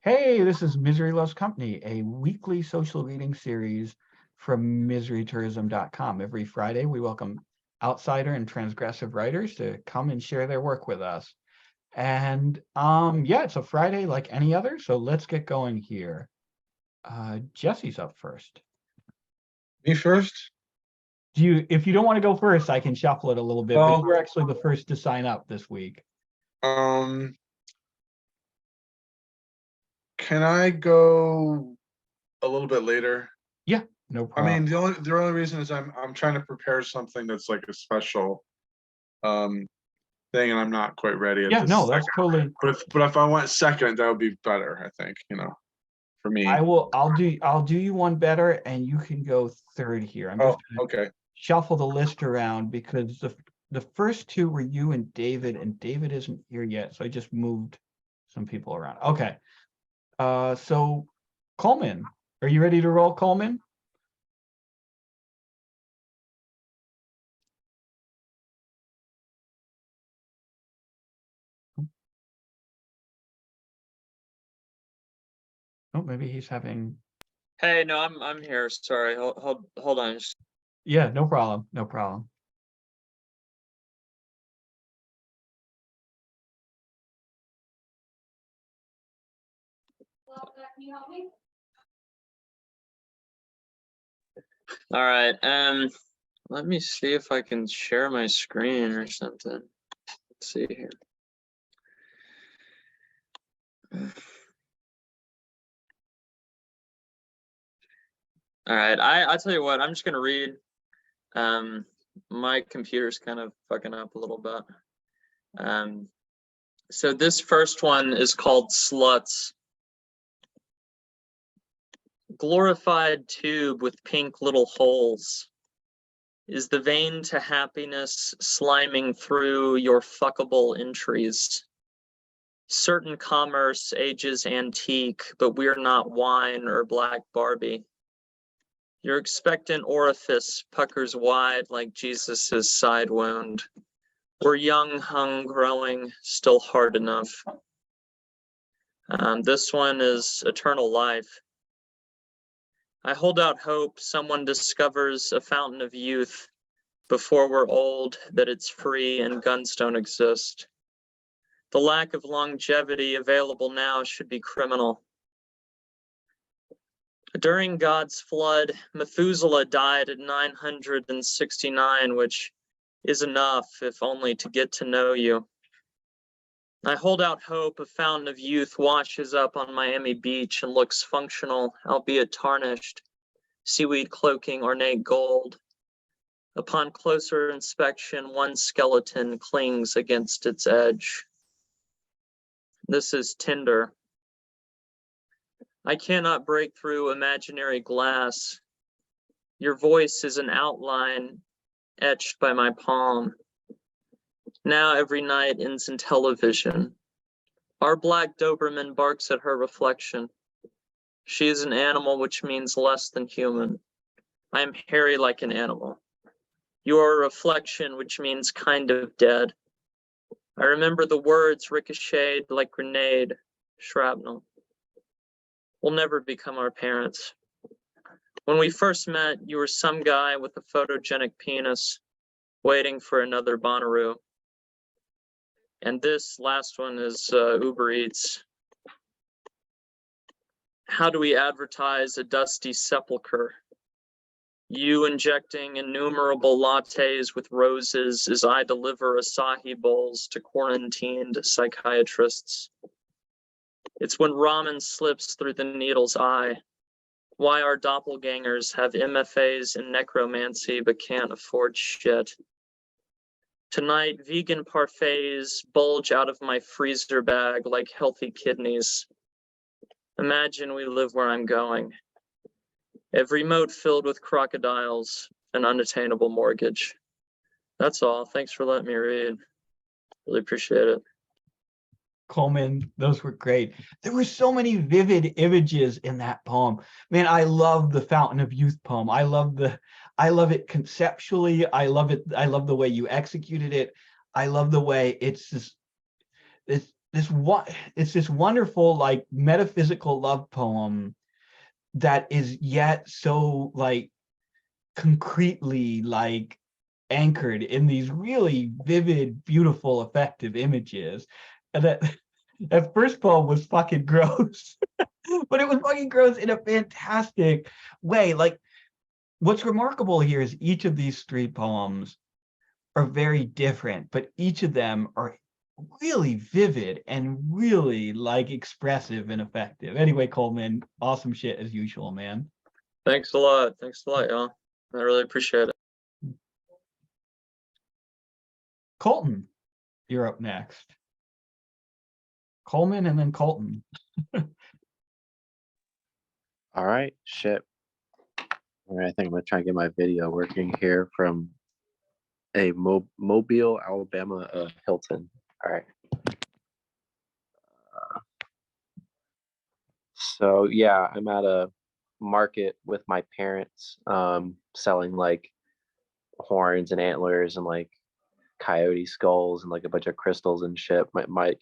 Hey, this is Misery Loves Company, a weekly social reading series from miserytourism.com. Every Friday, we welcome outsider and transgressive writers to come and share their work with us. And yeah, it's a Friday like any other, so let's get going here. Jesse's up first. Me first? If you don't want to go first, I can shuffle it a little bit, but Well, you were actually the first to sign up this week. Can I go a little bit later? Yeah, no I mean, problem. the only reason is I'm trying to prepare something that's like a special um thing, and I'm not quite ready at Yeah, this no, second. that's totally. But if I went second, that would be better, I think, for me. I'll do you one better, and you can go third here. I'm just Oh, okay. shuffle the list around because the first two were you and David isn't here yet, so I just moved some people around. Okay. So Coleman, are you ready to roll, Coleman? Oh, maybe he's having. Hey, no, I'm here. Sorry. Hold on. Yeah, no problem. No problem. All right. Let me see if I can share my screen or something. Let's see here. All right. I tell you what, I'm just gonna read. My computer's kind of fucking up a little bit. So this first one is called Sluts. Glorified tube with pink little holes. Is the vein to happiness sliming through your fuckable entries? Certain commerce ages antique, but we're not wine or black Barbie. Your expectant orifice puckers wide like Jesus's side wound. We're young, hung, growing, still hard enough. This one is eternal life. I hold out hope someone discovers a fountain of youth before we're old, that it's free and guns don't exist. The lack of longevity available now should be criminal. During God's flood, Methuselah died at 969, which is enough, if only to get to know you. I hold out hope a fountain of youth washes up on Miami Beach and looks functional, albeit tarnished, seaweed cloaking ornate gold. Upon closer inspection, one skeleton clings against its edge. This is Tinder. I cannot break through imaginary glass. Your voice is an outline etched by my palm. Now every night ends in television. Our black Doberman barks at her reflection. She is an animal, which means less than human. I am hairy like an animal. You are a reflection, which means kind of dead. I remember the words ricocheted like grenade, shrapnel. We'll never become our parents. When we first met, you were some guy with a photogenic penis waiting for another Bonnaroo. And this last one is Uber Eats. How do we advertise a dusty sepulcher? You injecting innumerable lattes with roses as I deliver Asahi bowls to quarantined psychiatrists. It's when ramen slips through the needle's eye. Why our doppelgangers have MFAs in necromancy but can't afford shit. Tonight, vegan parfaits bulge out of my freezer bag like healthy kidneys. Imagine we live where I'm going. Every moat filled with crocodiles, an unattainable mortgage. That's all. Thanks for letting me read. Really appreciate it. Coleman, those were great. There were so many vivid images in that poem. Man, I love the Fountain of Youth poem. I love it conceptually. I love it. I love the way you executed it. I love the way it's it's this wonderful, like, metaphysical love poem that is yet so, like, concretely, like, anchored in these really vivid, beautiful, effective images. And that first poem was fucking gross, but it was fucking gross in a fantastic way. Like, what's remarkable here is each of these three poems are very different, but each of them are really vivid and really, like, expressive and effective. Anyway, Coleman, awesome shit as usual, man. Thanks a lot. Thanks a lot, y'all. I really appreciate it. Colton, you're up next. Coleman and then Colton. All right, shit. All right, I think I'm gonna try and get my video working here from a Mobile, Alabama, Hilton. All right. So yeah, I'm at a market with my parents, selling like horns and antlers and like coyote skulls and like a bunch of crystals and shit. My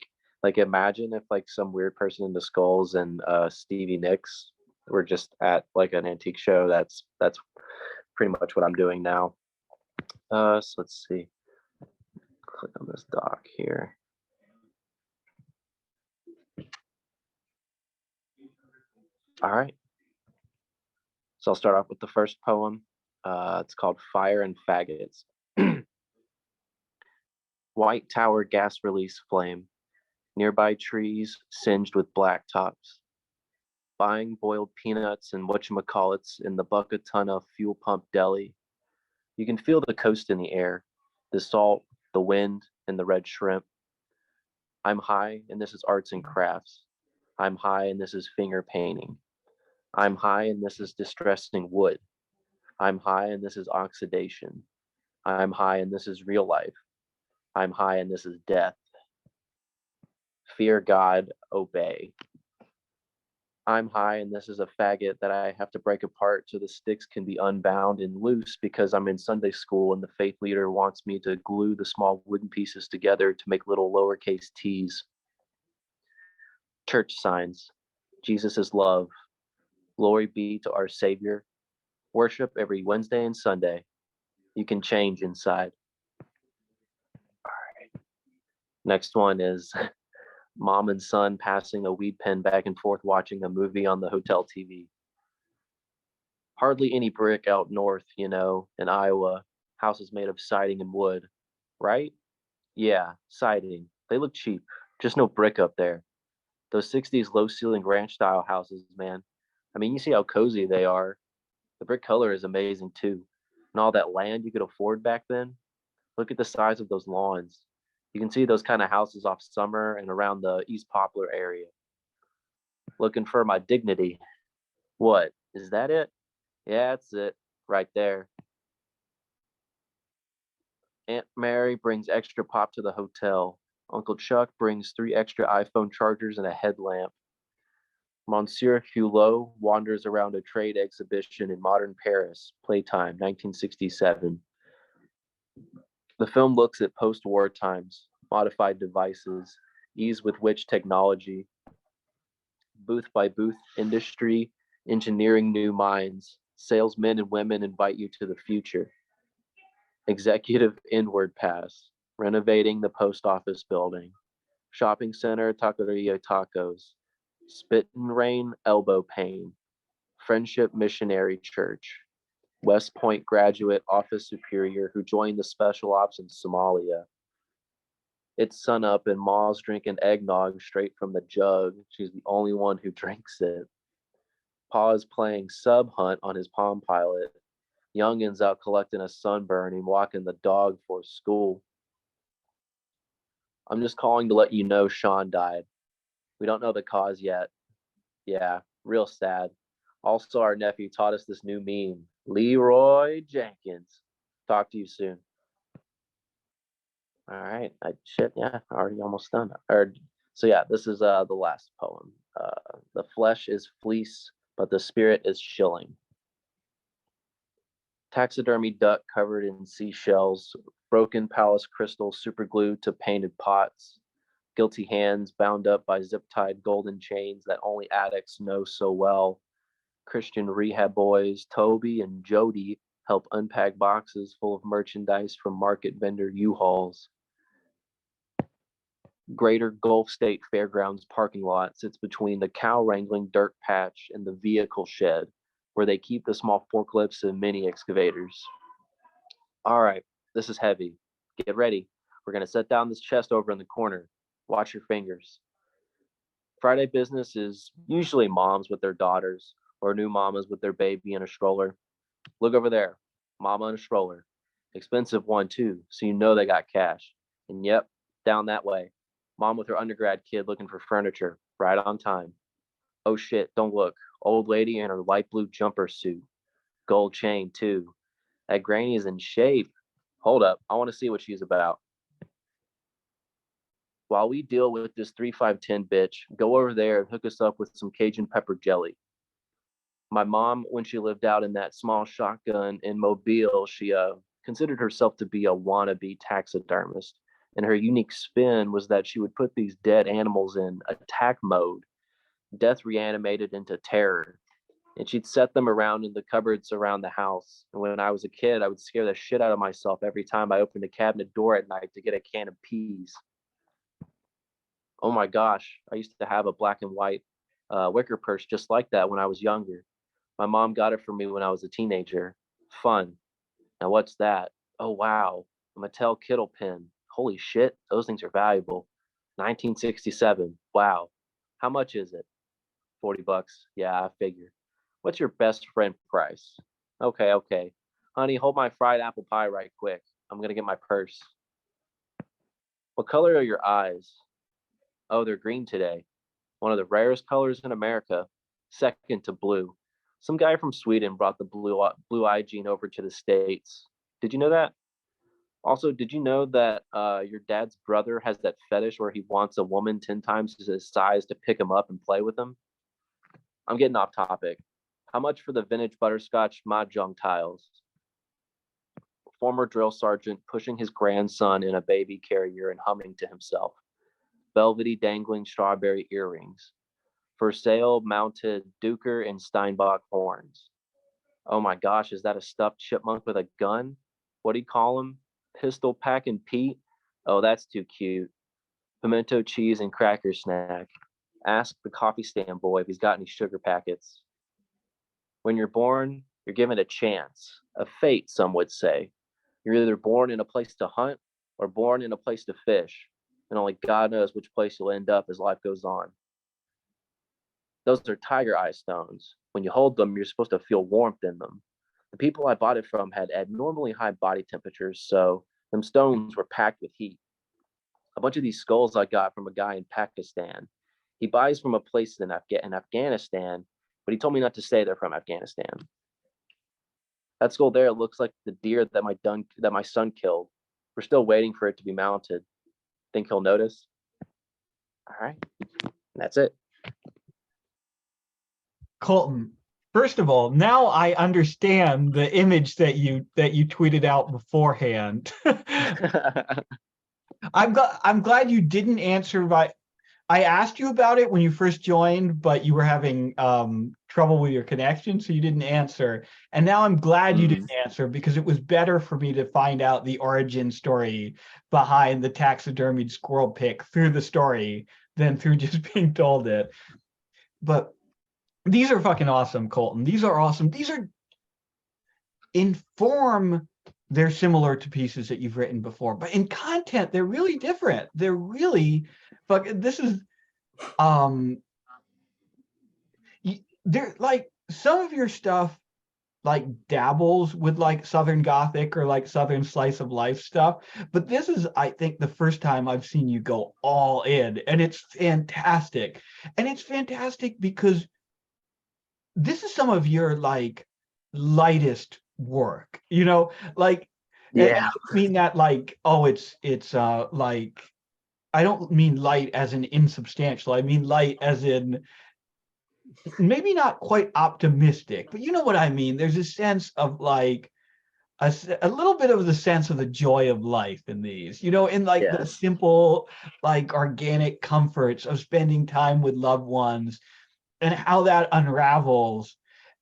like imagine if like some weird person into skulls and Stevie Nicks were just at like an antique show. That's pretty much what I'm doing now. So let's see. Click on this doc here. All right. So I'll start off with the first poem. It's called Fire and Faggots. White tower gas release flame. Nearby trees singed with black tops. Buying boiled peanuts and whatchamacallits in the Buckatuna fuel pump deli. You can feel the coast in the air, the salt, the wind, and the red shrimp. I'm high, and this is arts and crafts. I'm high, and this is finger painting. I'm high, and this is distressing wood. I'm high, and this is oxidation. I'm high, and this is real life. I'm high, and this is death. Fear God, obey. I'm high, and this is a faggot that I have to break apart so the sticks can be unbound and loose because I'm in Sunday school and the faith leader wants me to glue the small wooden pieces together to make little lowercase t's. Church signs. Jesus is love. Glory be to our Savior. Worship every Wednesday and Sunday. You can change inside. All right. Next one is mom and son passing a weed pen back and forth watching a movie on the hotel TV. Hardly any brick out north, you know, in Iowa. Houses made of siding and wood, right? Yeah, siding. They look cheap. Just no brick up there. Those 60s low ceiling ranch style houses, man. I mean, you see how cozy they are. The brick color is amazing too. And all that land you could afford back then. Look at the size of those lawns. You can see those kind of houses off Summer and around the East Poplar area. Looking for my dignity. What? Is that it? Yeah, that's it. Right there. Aunt Mary brings extra pop to the hotel. Uncle Chuck brings 3 extra iPhone chargers and a headlamp. Monsieur Hulot wanders around a trade exhibition in modern Paris, Playtime, 1967. The film looks at post-war times, modified devices, ease with which technology, booth by booth industry, engineering new minds, salesmen and women invite you to the future. Executive inward pass, renovating the post office building, shopping center, taqueria tacos, spit and rain, elbow pain, Friendship Missionary Church, West Point graduate office superior who joined the special ops in Somalia. It's sun up and Ma's drinking eggnog straight from the jug. She's the only one who drinks it. Pa is playing sub hunt on his Palm Pilot. Youngin's out collecting a sunburn and walking the dog for school. I'm just calling to let you know Sean died. We don't know the cause yet. Yeah, real sad. Also, our nephew taught us this new meme. Leroy Jenkins. Talk to you soon. All right. Shit, yeah, already almost done. So yeah, this is the last poem. The flesh is fleece, but the spirit is shilling. Taxidermy duck covered in seashells, broken palace crystal superglued to painted pots, guilty hands bound up by zip-tied golden chains that only addicts know so well. Christian rehab boys Toby and Jody help unpack boxes full of merchandise from market vendor U-Hauls. Greater Gulf State Fairgrounds parking lot sits between the cow wrangling dirt patch and the vehicle shed, where they keep the small forklifts and mini excavators. All right, this is heavy. Get ready. We're going to set down this chest over in the corner. Watch your fingers. Friday business is usually moms with their daughters or new mamas with their baby in a stroller. Look over there, mama in a stroller. Expensive one too, so you know they got cash. And yep, down that way, mom with her undergrad kid looking for furniture, right on time. Oh shit, don't look. Old lady in her light blue jumper suit. Gold chain too. That granny is in shape. Hold up, I want to see what she's about. While we deal with this 3510 bitch, go over there and hook us up with some Cajun pepper jelly. My mom, when she lived out in that small shotgun in Mobile, she considered herself to be a wannabe taxidermist. And her unique spin was that she would put these dead animals in attack mode, death reanimated into terror. And she'd set them around in the cupboards around the house. And when I was a kid, I would scare the shit out of myself every time I opened a cabinet door at night to get a can of peas. Oh my gosh, I used to have a black and white wicker purse just like that when I was younger. My mom got it for me when I was a teenager. Fun. Now what's that? Oh wow, a Mattel Kittle pin. Holy shit, those things are valuable. 1967. Wow. How much is it? $40. Yeah, I figure. What's your best friend price? Okay. Honey, hold my fried apple pie right quick. I'm gonna get my purse. What color are your eyes? Oh, they're green today. One of the rarest colors in America, second to blue. Some guy from Sweden brought the blue eye gene over to the States. Did you know that? Also, did you know that your dad's brother has that fetish where he wants a woman 10 times his size to pick him up and play with him? I'm getting off topic. How much for the vintage butterscotch mahjong tiles? Former drill sergeant pushing his grandson in a baby carrier and humming to himself. Velvety dangling strawberry earrings. For sale mounted Duker and Steinbach horns. Oh my gosh, is that a stuffed chipmunk with a gun? What do you call him? Pistol packing Pete? Oh, that's too cute. Pimento cheese and cracker snack. Ask the coffee stand boy if he's got any sugar packets. When you're born, you're given a chance, a fate, some would say. You're either born in a place to hunt or born in a place to fish, and only God knows which place you'll end up as life goes on. Those are tiger eye stones. When you hold them, you're supposed to feel warmth in them. The people I bought it from had abnormally high body temperatures, so them stones were packed with heat. A bunch of these skulls I got from a guy in Pakistan. He buys from a place in Afghanistan, but he told me not to say they're from Afghanistan. That skull there looks like the deer that my son killed. We're still waiting for it to be mounted. Think he'll notice? All right, that's it. Colton, first of all, now I understand the image that you tweeted out beforehand. I'm glad you didn't answer I asked you about it when you first joined, but you were having trouble with your connection, so you didn't answer. And now I'm glad you didn't answer, because it was better for me to find out the origin story behind the taxidermied squirrel pick through the story than through just being told it. But these are fucking awesome, Colton. These are awesome. These are, in form, they're similar to pieces that you've written before, but in content, they're really different. They're really, this is, they're like, some of your stuff like dabbles with like Southern Gothic or like Southern slice of life stuff, but this is, I think, the first time I've seen you go all in, and it's fantastic. And it's fantastic because this is some of your like lightest work, like, Yeah. I don't mean that like, oh, it's like, I don't mean light as in insubstantial. I mean light as in maybe not quite optimistic, but you know what I mean. There's a sense of like, a little bit of the sense of the joy of life in these, you know, in like the Yes. simple, like organic comforts of spending time with loved ones and how that unravels.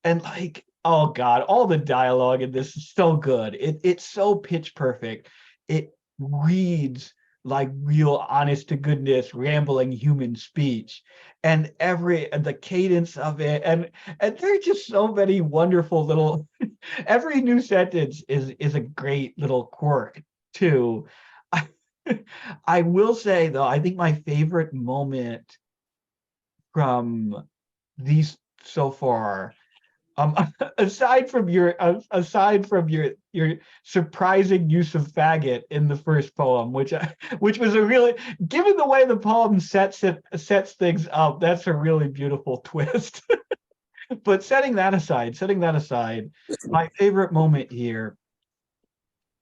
And like, oh God, all the dialogue in this is so good. It's so pitch perfect. It reads like real honest to goodness rambling human speech, and the cadence of it, and there are just so many wonderful little every new sentence is a great little quirk too. I, I will say though, I think my favorite moment from these so far, um aside from your surprising use of faggot in the first poem, which was a really, given the way the poem sets things up, that's a really beautiful twist. But setting that aside, my favorite moment here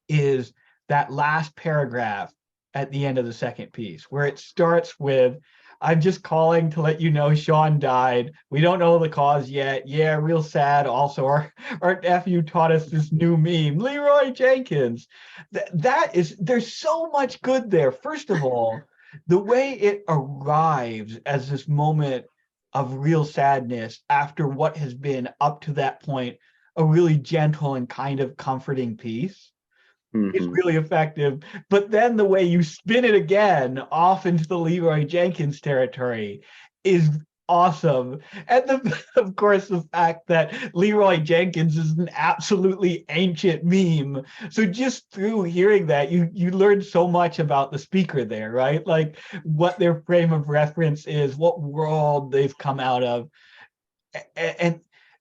is that last paragraph at the end of the second piece, where it starts with, I'm just calling to let you know Sean died. We don't know the cause yet. Yeah, real sad. Also, our nephew taught us this new meme, Leroy Jenkins. That is, there's so much good there. First of all, the way it arrives as this moment of real sadness after what has been up to that point a really gentle and kind of comforting piece is Mhm. really effective. But then the way you spin it again off into the Leroy Jenkins territory is awesome. And of course, the fact that Leroy Jenkins is an absolutely ancient meme. So just through hearing that, you learn so much about the speaker there, right? Like what their frame of reference is, what world they've come out of, and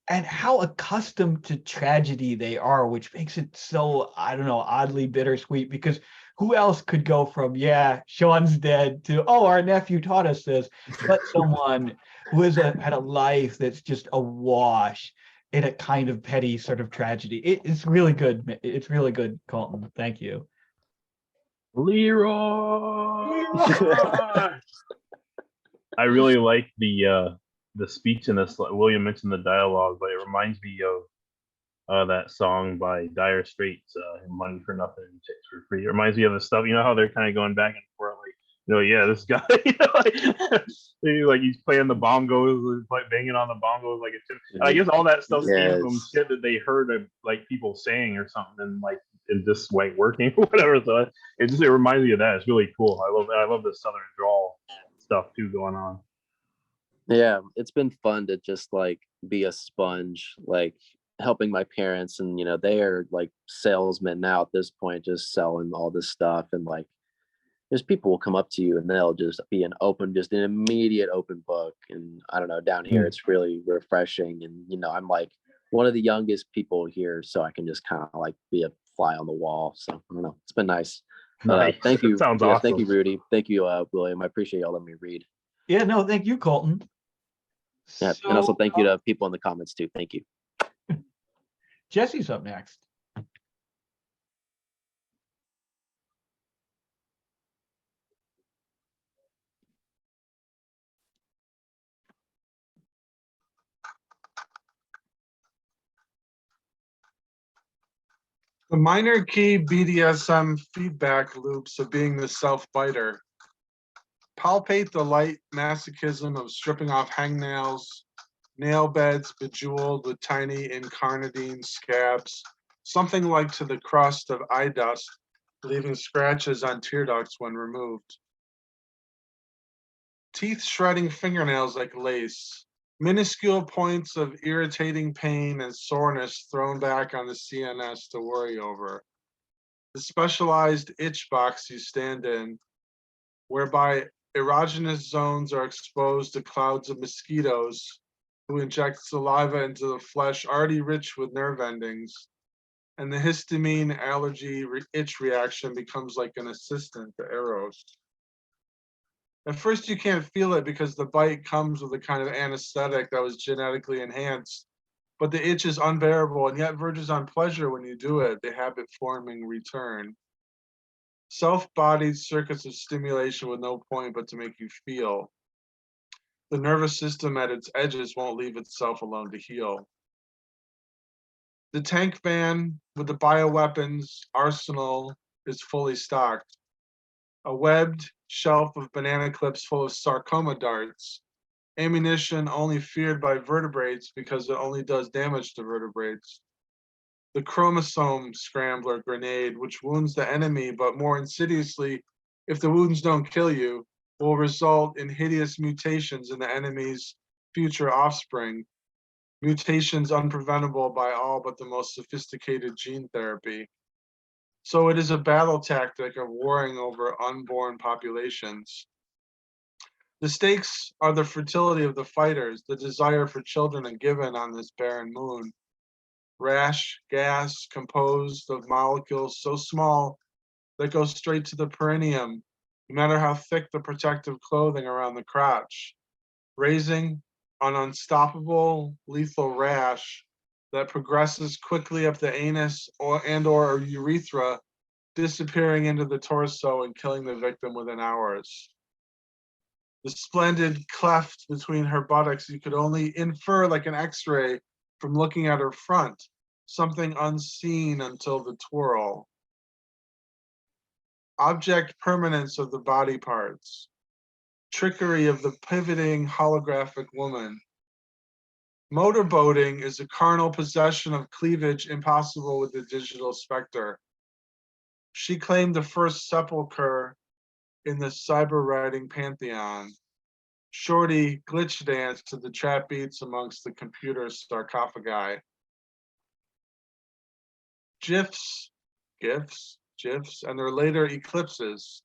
and how accustomed to tragedy they are, which makes it so, I don't know, oddly bittersweet, because who else could go from, yeah, Sean's dead to, oh, our nephew taught us this, but someone who had a life that's just awash in a kind of petty sort of tragedy. It's really good. It's really good, Colton. Thank you. Leroy. I really like the speech in this. William mentioned the dialogue, but it reminds me of that song by Dire Straits, "Money for Nothing, Chicks for Free." It reminds me of the stuff. You know how they're kind of going back and forth, like, you know, yeah, this guy, you know, like he's playing the bongos, like banging on the bongos, like it's. And I guess all that stuff came from Yes. shit that they heard of, like people saying or something, and like is just like working or whatever. So it reminds me of that. It's really cool. I love the Southern drawl stuff too going on. Yeah, it's been fun to just like be a sponge, like helping my parents, and they are like salesmen now at this point, just selling all this stuff. And like there's people will come up to you and they'll just be just an immediate open book. And I don't know, down here it's really refreshing. And I'm like one of the youngest people here, so I can just kind of like be a fly on the wall. So I don't know, it's been nice. Nice. Thank you. Sounds Yeah, awesome. thank you, Rudy. Thank you, William. I appreciate y'all letting me read. Yeah, no, thank you, Colton. Yeah, and also So, thank you to people in the comments too. Thank you. Jesse's up next. The minor key BDSM feedback loops of being the self-biter. Palpate the light masochism of stripping off hangnails, nail beds bejeweled with tiny incarnadine scabs, something like to the crust of eye dust, leaving scratches on tear ducts when removed. Teeth shredding fingernails like lace, minuscule points of irritating pain and soreness thrown back on the CNS to worry over. The specialized itch box you stand in, whereby erogenous zones are exposed to clouds of mosquitoes who inject saliva into the flesh already rich with nerve endings, and the histamine allergy itch reaction becomes like an assistant to Eros. At first you can't feel it because the bite comes with a kind of anesthetic that was genetically enhanced, but the itch is unbearable and yet verges on pleasure when you do it, the habit-forming return. Self-bodied circuits of stimulation with no point but to make you feel. The nervous system at its edges won't leave itself alone to heal. The tank van with the bioweapons arsenal is fully stocked. A webbed shelf of banana clips full of sarcoma darts. Ammunition only feared by vertebrates because it only does damage to vertebrates. The chromosome scrambler grenade, which wounds the enemy, but more insidiously, if the wounds don't kill you, will result in hideous mutations in the enemy's future offspring. Mutations unpreventable by all but the most sophisticated gene therapy. So it is a battle tactic of warring over unborn populations. The stakes are the fertility of the fighters, the desire for children are given on this barren moon. Rash gas composed of molecules so small that go straight to the perineum, no matter how thick the protective clothing around the crotch, raising an unstoppable lethal rash that progresses quickly up the anus or urethra, disappearing into the torso and killing the victim within hours. The splendid cleft between her buttocks you could only infer like an x-ray from looking at her front, something unseen until the twirl. Object permanence of the body parts. Trickery of the pivoting holographic woman. Motorboating is a carnal possession of cleavage impossible with the digital specter. She claimed the first sepulcher in the cyber writing pantheon. Shorty glitch danced to the trap beats amongst the computer sarcophagi. GIFs, and their later eclipses.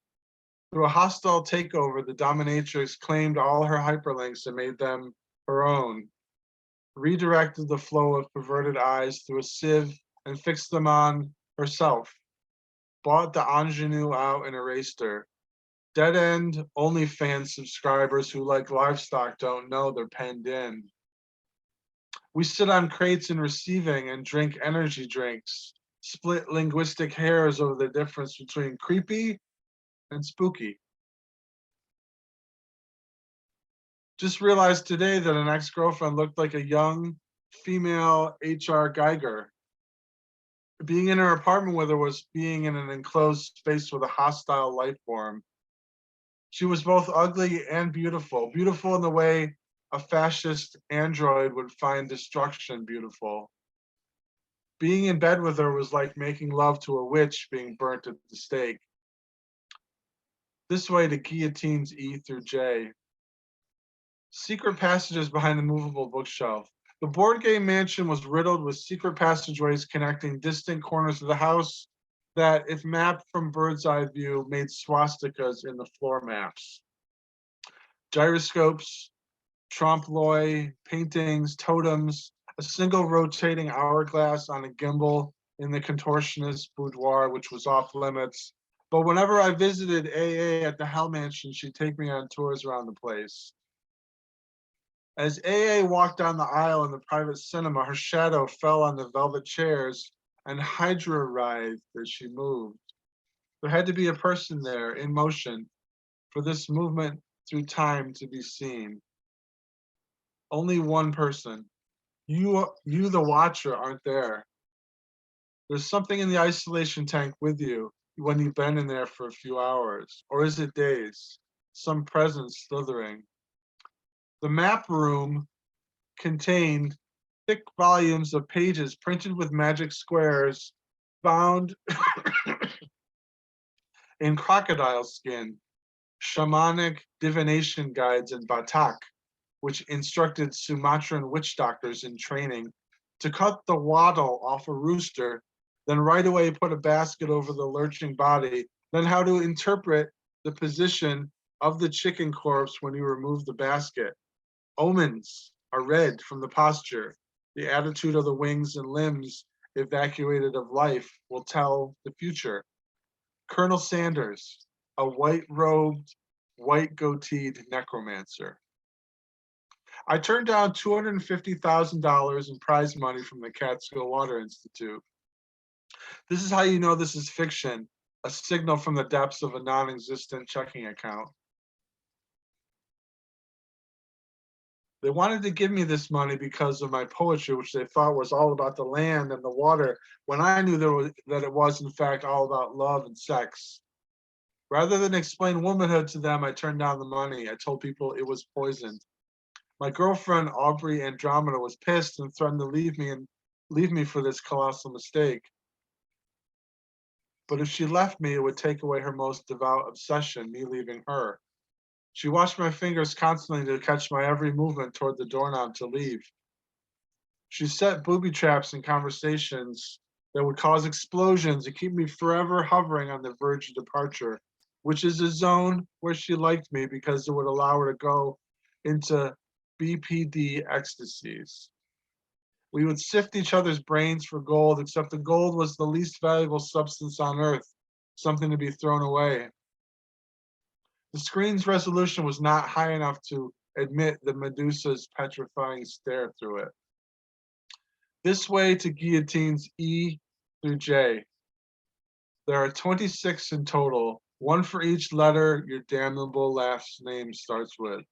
Through a hostile takeover, the dominatrix claimed all her hyperlinks and made them her own. Redirected the flow of perverted eyes through a sieve and fixed them on herself. Bought the ingenue out and erased her. Dead-end OnlyFans subscribers who like livestock don't know they're penned in. We sit on crates in receiving and drink energy drinks. Split linguistic hairs over the difference between creepy and spooky. Just realized today that an ex-girlfriend looked like a young female H.R. Geiger. Being in her apartment with her was being in an enclosed space with a hostile life form. She was both ugly and beautiful. Beautiful in the way a fascist android would find destruction beautiful. Being in bed with her was like making love to a witch being burnt at the stake. This way to guillotines E through J. Secret passages behind the movable bookshelf. The board game mansion was riddled with secret passageways connecting distant corners of the house that, if mapped from bird's eye view, made swastikas in the floor maps. Gyroscopes, trompe-l'oeil, paintings, totems, a single rotating hourglass on a gimbal in the contortionist boudoir, which was off limits. But whenever I visited AA at the Hell Mansion, she'd take me on tours around the place. As AA walked down the aisle in the private cinema, her shadow fell on the velvet chairs and Hydra writhed as she moved. There had to be a person there in motion for this movement through time to be seen. Only one person. You the watcher, aren't there. There's something in the isolation tank with you when you've been in there for a few hours. Or is it days? Some presence slithering. The map room contained thick volumes of pages printed with magic squares bound in crocodile skin, shamanic divination guides in Batak, which instructed Sumatran witch doctors in training to cut the waddle off a rooster, then right away put a basket over the lurching body, then how to interpret the position of the chicken corpse when you remove the basket. Omens are read from the posture. The attitude of the wings and limbs evacuated of life will tell the future. Colonel Sanders, a white-robed, white-goateed necromancer. I turned down $250,000 in prize money from the Catskill Water Institute. This is how you know this is fiction, a signal from the depths of a non-existent checking account. They wanted to give me this money because of my poetry, which they thought was all about the land and the water, when I knew that it was, in fact, all about love and sex. Rather than explain womanhood to them, I turned down the money. I told people it was poisoned. My girlfriend, Aubrey Andromeda, was pissed and threatened to leave me for this colossal mistake. But if she left me, it would take away her most devout obsession, me leaving her. She watched my fingers constantly to catch my every movement toward the doorknob to leave. She set booby traps in conversations that would cause explosions and keep me forever hovering on the verge of departure, which is a zone where she liked me because it would allow her to go into BPD ecstasies. We would sift each other's brains for gold, except the gold was the least valuable substance on earth, something to be thrown away. The screen's resolution was not high enough to admit the Medusa's petrifying stare through it. This way to guillotines E through J. There are 26 in total, one for each letter your damnable last name starts with.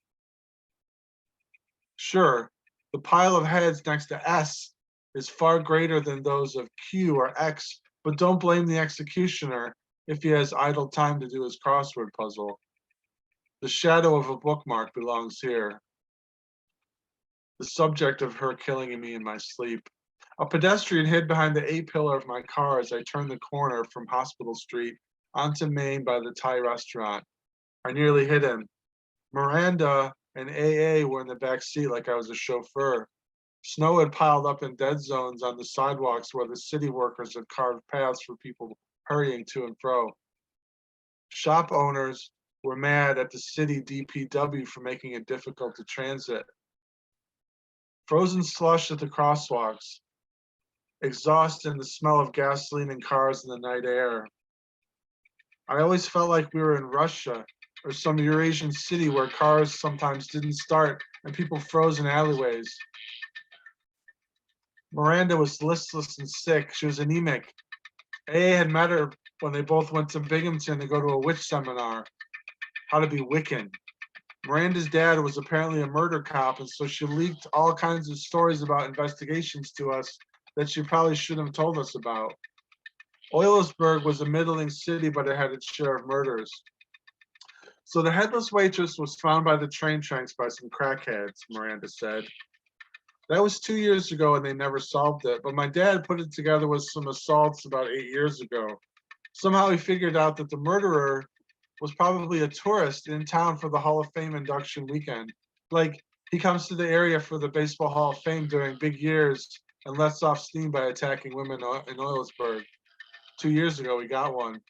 Sure, the pile of heads next to S is far greater than those of Q or X, but don't blame the executioner if he has idle time to do his crossword puzzle. The shadow of a bookmark belongs here. The subject of her killing me in my sleep. A pedestrian hid behind the A-pillar of my car as I turned the corner from Hospital Street onto Main by the Thai restaurant. I nearly hit him. Miranda and AA were in the back seat like I was a chauffeur. Snow had piled up in dead zones on the sidewalks where the city workers had carved paths for people hurrying to and fro. Shop owners were mad at the city DPW for making it difficult to transit. Frozen slush at the crosswalks, exhaust and the smell of gasoline and cars in the night air. I always felt like we were in Russia or some Eurasian city where cars sometimes didn't start and people froze in alleyways. Miranda was listless and sick. She was anemic. AA had met her when they both went to Binghamton to go to a witch seminar, how to be Wiccan. Miranda's dad was apparently a murder cop, and so she leaked all kinds of stories about investigations to us that she probably shouldn't have told us about. Oilersburg was a middling city, but it had its share of murders. So the headless waitress was found by the train tracks by some crackheads, Miranda said. That was 2 years ago and they never solved it, but my dad put it together with some assaults about 8 years ago. Somehow he figured out that the murderer was probably a tourist in town for the Hall of Fame induction weekend. Like, he comes to the area for the Baseball Hall of Fame during big years and lets off steam by attacking women in Oilersburg. 2 years ago, we got one.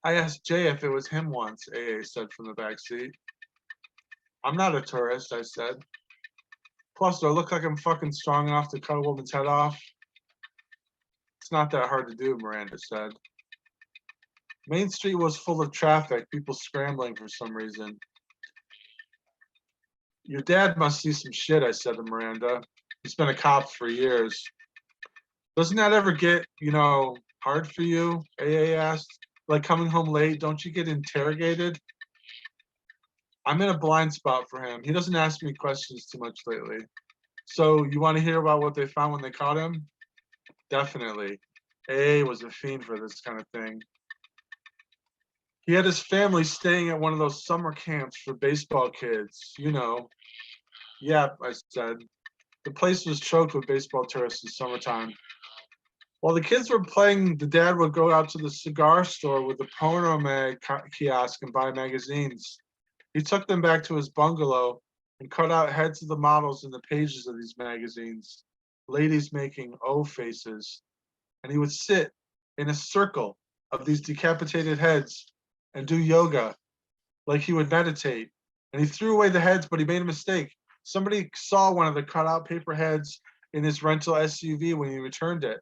I asked Jay if it was him once, AA said from the back seat. I'm not a tourist, I said. Plus, do I look like I'm fucking strong enough to cut a woman's head off? It's not that hard to do, Miranda said. Main Street was full of traffic, people scrambling for some reason. Your dad must see some shit, I said to Miranda. He's been a cop for years. Doesn't that ever get, hard for you? AA asked. Like coming home late, don't you get interrogated? I'm in a blind spot for him. He doesn't ask me questions too much lately. So you want to hear about what they found when they caught him? Definitely. AA was a fiend for this kind of thing. He had his family staying at one of those summer camps for baseball kids, Yep, I said. The place was choked with baseball tourists in summertime. While the kids were playing, the dad would go out to the cigar store with the porno mag kiosk and buy magazines. He took them back to his bungalow and cut out heads of the models in the pages of these magazines, ladies making O faces. And he would sit in a circle of these decapitated heads and do yoga like he would meditate. And he threw away the heads, but he made a mistake. Somebody saw one of the cutout paper heads in his rental SUV when he returned it.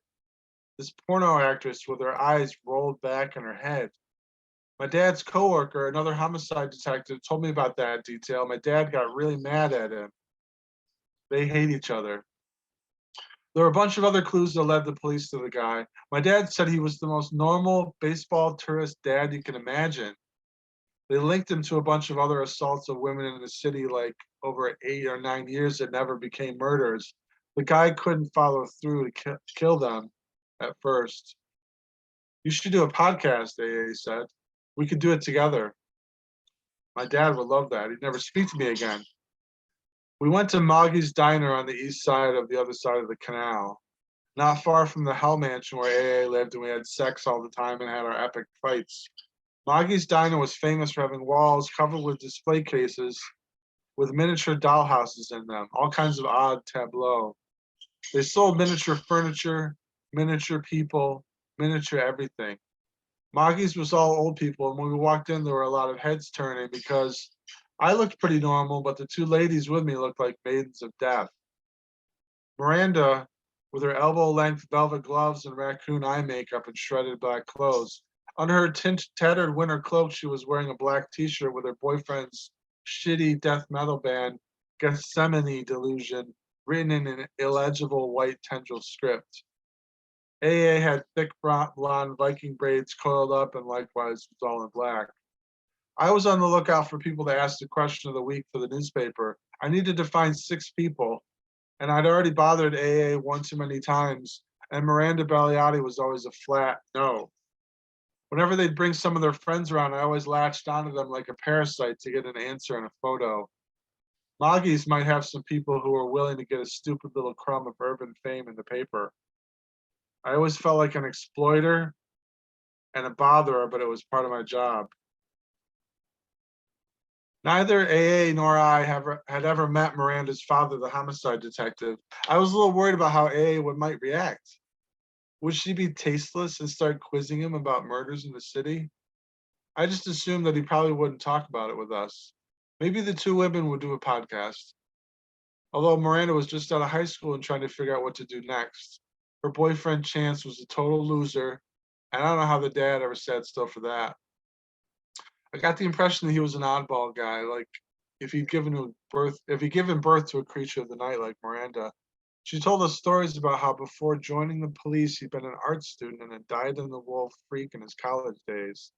This porno actress with her eyes rolled back in her head. My dad's coworker, another homicide detective, told me about that detail. My dad got really mad at him. They hate each other. There were a bunch of other clues that led the police to the guy. My dad said he was the most normal baseball tourist dad you can imagine. They linked him to a bunch of other assaults of women in the city, like over 8 or 9 years that never became murders. The guy couldn't follow through to kill them at first. You should do a podcast, AA said. We could do it together. My dad would love that. He'd never speak to me again. We went to Moggy's Diner on the east side of the other side of the canal, not far from the Hell Mansion where AA lived, and we had sex all the time and had our epic fights. Moggy's Diner was famous for having walls covered with display cases with miniature dollhouses in them, all kinds of odd tableaux. They sold miniature furniture, miniature people, miniature everything. Moggy's was all old people, and when we walked in, there were a lot of heads turning because I looked pretty normal, but the two ladies with me looked like maidens of death. Miranda, with her elbow-length velvet gloves and raccoon eye makeup and shredded black clothes. Under her tattered winter cloak, she was wearing a black t-shirt with her boyfriend's shitty death metal band, Gethsemane Delusion, written in an illegible white tendril script. AA had thick blonde Viking braids coiled up and likewise was all in black. I was on the lookout for people to ask the question of the week for the newspaper. I needed to find 6 people, and I'd already bothered AA one too many times, and Miranda Belliati was always a flat no. Whenever they'd bring some of their friends around, I always latched onto them like a parasite to get an answer and a photo. Moggy's might have some people who were willing to get a stupid little crumb of urban fame in the paper. I always felt like an exploiter and a botherer, but it was part of my job. Neither AA nor I had ever met Miranda's father, the homicide detective. I was a little worried about how AA might react. Would she be tasteless and start quizzing him about murders in the city? I just assumed that he probably wouldn't talk about it with us. Maybe the two women would do a podcast. Although Miranda was just out of high school and trying to figure out what to do next. Her boyfriend Chance was a total loser, and I don't know how the dad ever sat still for that. I got the impression that he was an oddball guy, like if he'd given birth to a creature of the night like Miranda. She told us stories about how before joining the police, he'd been an art student and had died in the wolf freak in his college days.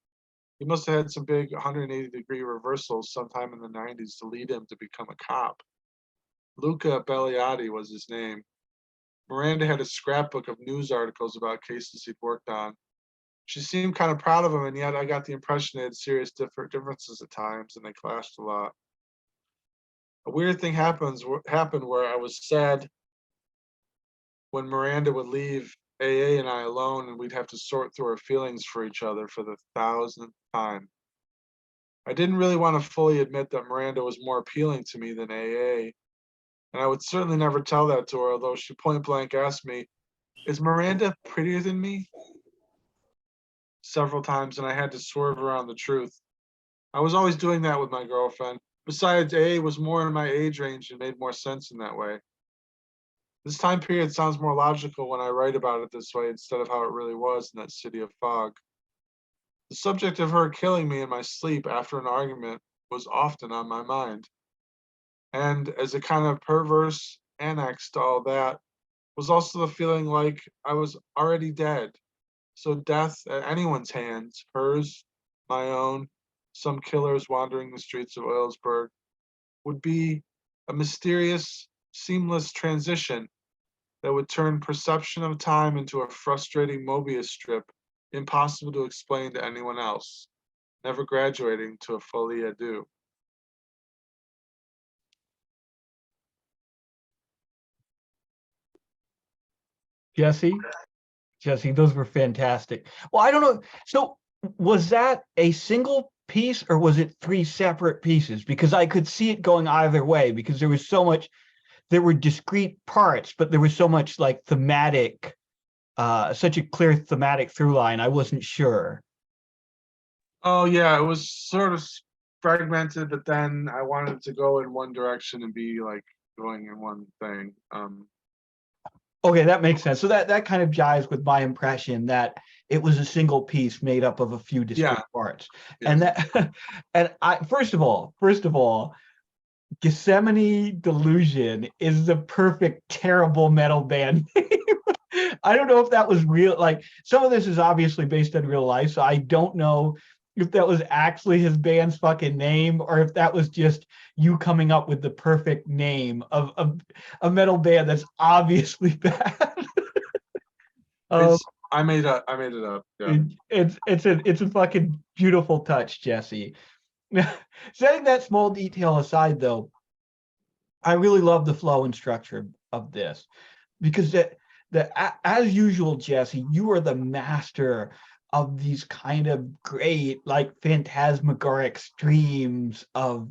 He must have had some big 180-degree reversals sometime in the 90s to lead him to become a cop. Luca Belliati was his name. Miranda had a scrapbook of news articles about cases he'd worked on. She seemed kind of proud of him, and yet I got the impression they had serious differences at times, and they clashed a lot. A weird thing happened where I was sad when Miranda would leave AA and I alone, and we'd have to sort through our feelings for each other for the 1000th time. I didn't really want to fully admit that Miranda was more appealing to me than AA, and I would certainly never tell that to her, although she point blank asked me, "Is Miranda prettier than me?" Several times, and I had to swerve around the truth. I was always doing that with my girlfriend. Besides, AA was more in my age range and made more sense in that way. This time period sounds more logical when I write about it this way instead of how it really was in that city of fog. The subject of her killing me in my sleep after an argument was often on my mind. And as a kind of perverse annex to all that was also the feeling like I was already dead. So death at anyone's hands, hers, my own, some killers wandering the streets of Oilsburg, would be a mysterious, seamless transition that would turn perception of time into a frustrating Mobius strip, impossible to explain to anyone else, never graduating to a folie à deux. Jesse, those were fantastic. Well, I don't know. So was that a single piece or was it 3 separate pieces? Because I could see it going either way because there was so much, there were discrete parts, but there was so much like thematic, such a clear thematic through line. I wasn't sure. Oh yeah, it was sort of fragmented, but then I wanted to go in one direction and be like going in one thing. Okay, that makes sense. So that kind of jives with my impression that it was a single piece made up of a few discrete parts. Yeah. And that, and I first of all, Gethsemane Delusion is the perfect terrible metal band name. I don't know if that was real. Like some of this is obviously based on real life, so I don't know if that was actually his band's fucking name, or if that was just you coming up with the perfect name of a metal band that's obviously bad. Um, I made it up. Yeah. it's a fucking beautiful touch, Jesse. Setting that small detail aside, though, I really love the flow and structure of this because as usual, Jesse, you are the master of these kind of great, like phantasmagoric streams of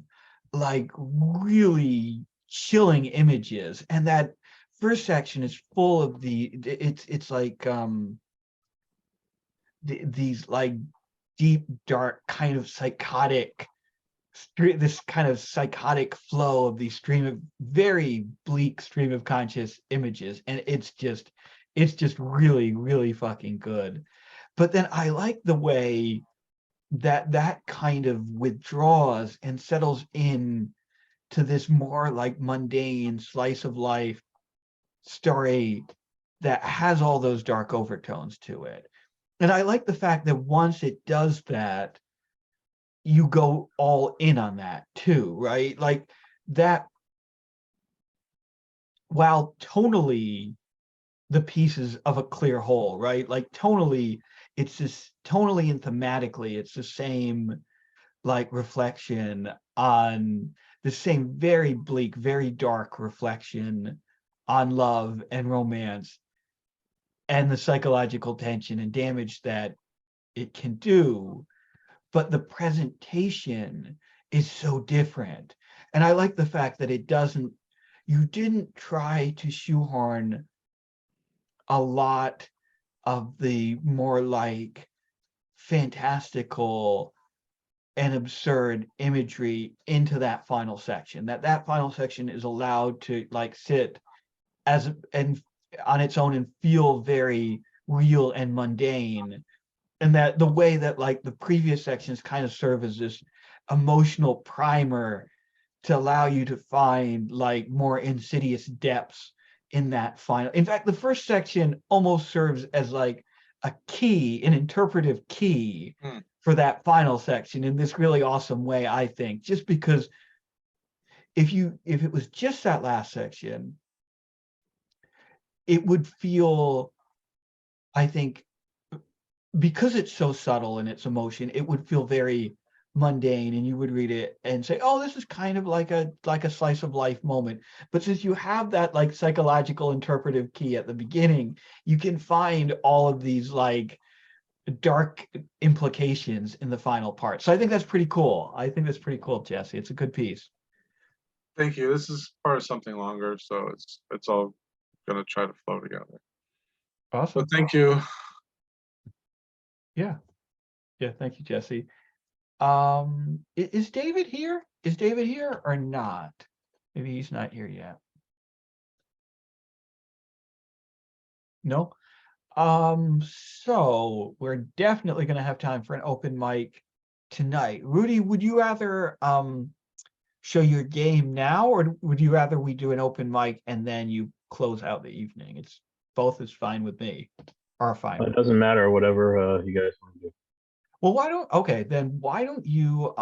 like really chilling images, and that first section is full of it's like these like deep, dark, kind of psychotic this kind of psychotic flow of these stream of very bleak stream of conscious images, and it's just really, really fucking good. But then I like the way that kind of withdraws and settles in to this more like mundane slice of life story that has all those dark overtones to it. And I like the fact that once it does that, you go all in on that too, right? Like that, while tonally the piece is of a clear whole, right? Like tonally, it's just tonally and thematically, it's the same like reflection on the same very bleak, very dark reflection on love and romance and the psychological tension and damage that it can do. But the presentation is so different. And I like the fact that you didn't try to shoehorn a lot of the more like fantastical and absurd imagery into that final section. That final section is allowed to like sit as and on its own and feel very real and mundane, and that the way that like the previous sections kind of serve as this emotional primer to allow you to find like more insidious depths in that final. In fact, the first section almost serves as like a key, an interpretive key for that final section in this really awesome way, I think, just because if it was just that last section, it would feel, I think, because it's so subtle in its emotion, it would feel very mundane, and you would read it and say, oh, this is kind of like a slice of life moment. But since you have that like psychological interpretive key at the beginning, you can find all of these like dark implications in the final part. So I think that's pretty cool. I think that's pretty cool, Jesse. It's a good piece. Thank you. This is part of something longer, so it's all gonna try to flow together. Awesome. But thank you. Yeah. Thank you, Jesse. Is David here? Is David here or not? Maybe he's not here yet. No. So we're definitely going to have time for an open mic tonight. Rudy, would you rather show your game now, or would you rather we do an open mic and then you close out the evening? It's both is fine with me. Are fine. It doesn't matter, whatever you guys want to do. Well, why don't you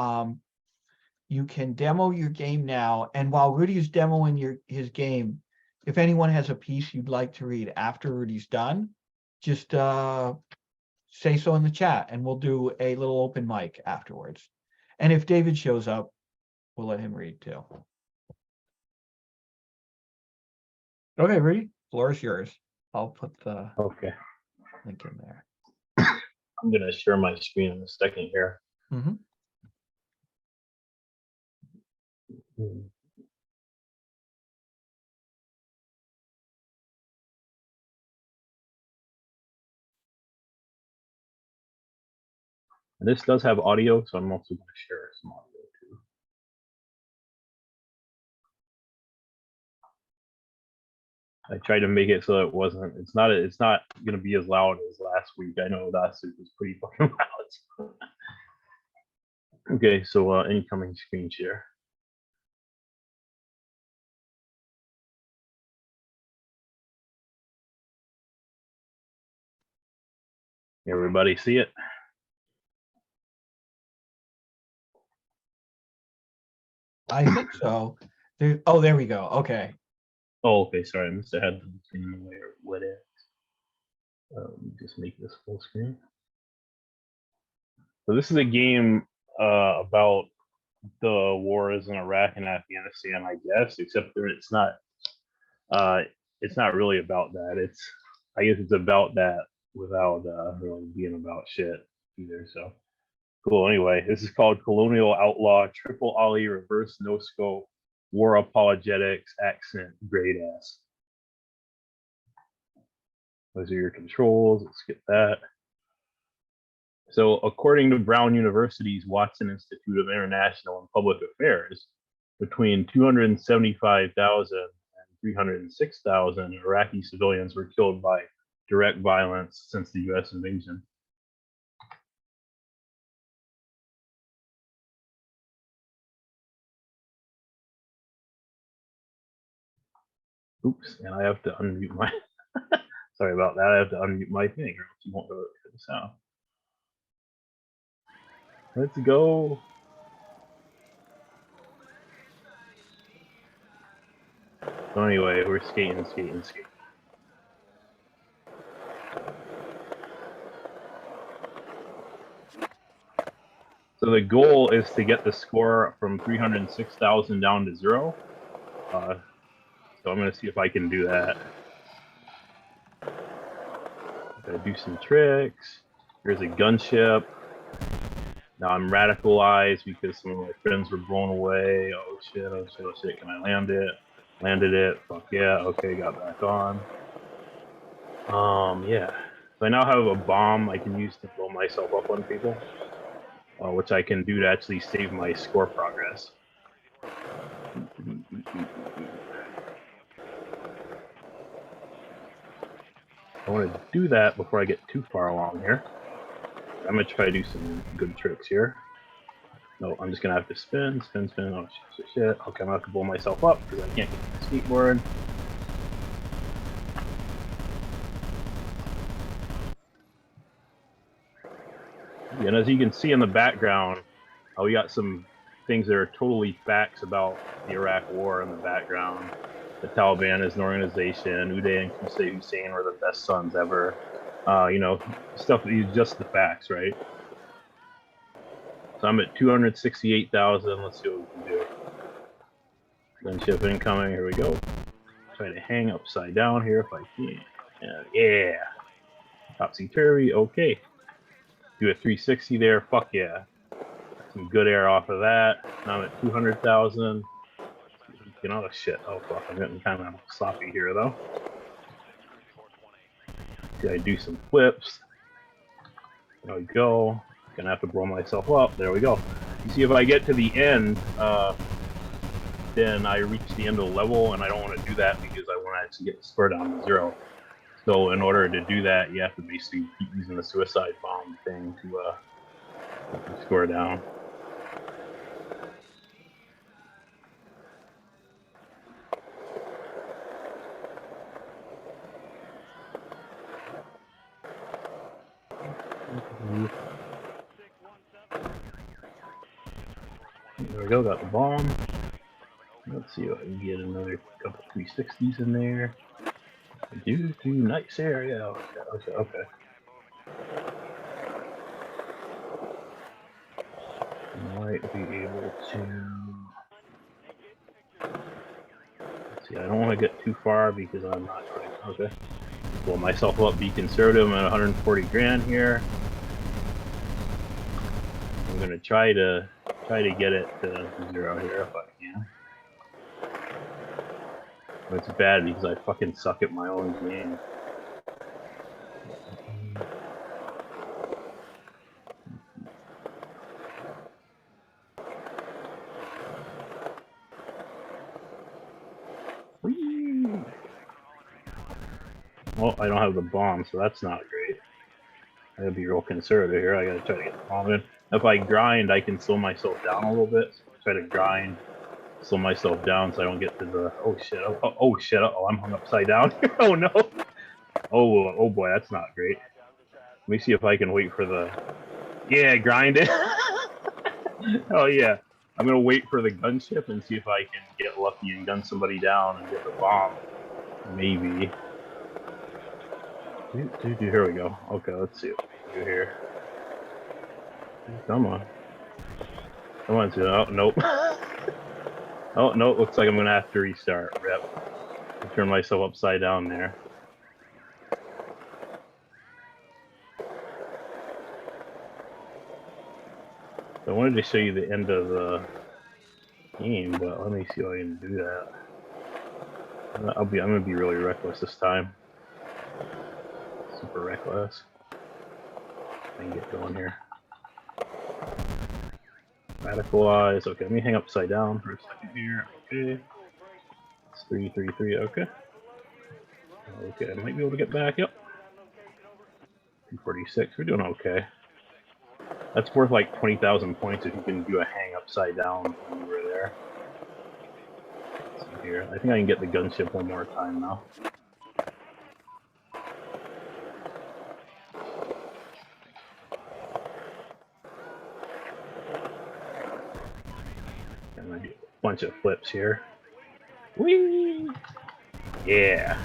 you can demo your game now, and while Rudy's demoing his game, if anyone has a piece you'd like to read after Rudy's done, just say so in the chat and we'll do a little open mic afterwards. And if David shows up, we'll let him read too. Okay, Rudy, floor is yours. I'll put the Okay, link in there. I'm gonna share my screen in a second here. Mhm. And this does have audio, so I'm also going to share some audio too. I tried to make it so it's not going to be as loud as last week. I know last week was pretty fucking loud. Okay, so incoming screen share. Everybody see it? I think so. There, oh, there we go. Okay. Oh, okay. Sorry, I must have had the thing in the way or what it. Just make this full screen. So this is a game about the wars in Iraq and Afghanistan, I guess, except that it's not really about that. I guess it's about that without really being about shit either. So cool. Anyway, this is called Colonial Outlaw Triple Ollie Reverse No Scope War Apologetics Accent Grade S. Those are your controls. Let's get that. So according to Brown University's Watson Institute of International and Public Affairs, between 275,000 and 306,000 Iraqi civilians were killed by direct violence since the US invasion. Oops, and I have to unmute my, sorry about that, I have to unmute my thing or else you won't hear the sound. Let's go. So anyway, we're skating. So the goal is to get the score from 306,000 down to 0. So I'm gonna see if I can do that. Gotta do some tricks. Here's a gunship. Now I'm radicalized because some of my friends were blown away. Oh shit, oh shit, oh shit. Can I land it? Landed it. Fuck yeah. Okay, got back on. Yeah. So I now have a bomb I can use to blow myself up on people, which I can do to actually save my score progress. I want to do that before I get too far along here. I'm gonna try to do some good tricks here. No, I'm just gonna have to spin. Oh shit. Okay, I'm gonna have to blow myself up because I can't get my skateboard. And as you can see in the background, we got some things that are totally facts about the Iraq War in the background. The Taliban is an organization. Uday and Qusay Hussein were the best sons ever. You know, stuff that is just the facts, right? So I'm at 268,000. Let's see what we can do. Gunship incoming. Here we go. Try to hang upside down here if I can. Yeah. Topsy-turvy. Okay. Do a 360 there. Fuck yeah. Some good air off of that. Now I'm at 200,000. You know, shit. Oh fuck. I'm getting kind of sloppy here though. I do some flips. There we go. Gonna have to blow myself up. There we go. You see, if I get to the end, then I reach the end of the level, and I don't want to do that because I want to actually get the score down to 0. So in order to do that, you have to basically keep using the suicide bomb thing to score down. There we go, got the bomb. Let's see if I can get another couple 360s in there. Do nice area. Okay. Might be able to. Let's see, I don't want to get too far because I'm not quite. Okay. Blow myself up, be conservative. I'm at 140 grand here. I'm gonna try to get it to 0 here if I can. But it's bad because I fucking suck at my own game. Whee! Well, I don't have the bomb, so that's not great. I gotta be real conservative here. I gotta try to get the bomb in. If I grind, I can slow myself down a little bit. So I try to grind, slow myself down so I don't get to the. Oh shit! Oh shit! Oh, I'm hung upside down. Oh no! Oh boy, that's not great. Let me see if I can wait for the. Yeah, grind it. Oh yeah. I'm gonna wait for the gunship and see if I can get lucky and gun somebody down and get the bomb. Maybe. Here we go. Okay, let's see what we can do here. Come on. Come on, dude. Oh, nope. Oh, no, looks like I'm gonna have to restart. Rip. Turn myself upside down there. I wanted to show you the end of the game, but let me see if I can do that. I'm gonna be really reckless this time. Super reckless. I can get going here. Radicalize. Okay, let me hang upside down for a second here. Okay. It's 333. Okay. Okay, I might be able to get back. Yep. 246. We're doing okay. That's worth like 20,000 points if you can do a hang upside down when you were there. Let's see here. I think I can get the gunship one more time now. And I do a bunch of flips here. Whee! Yeah.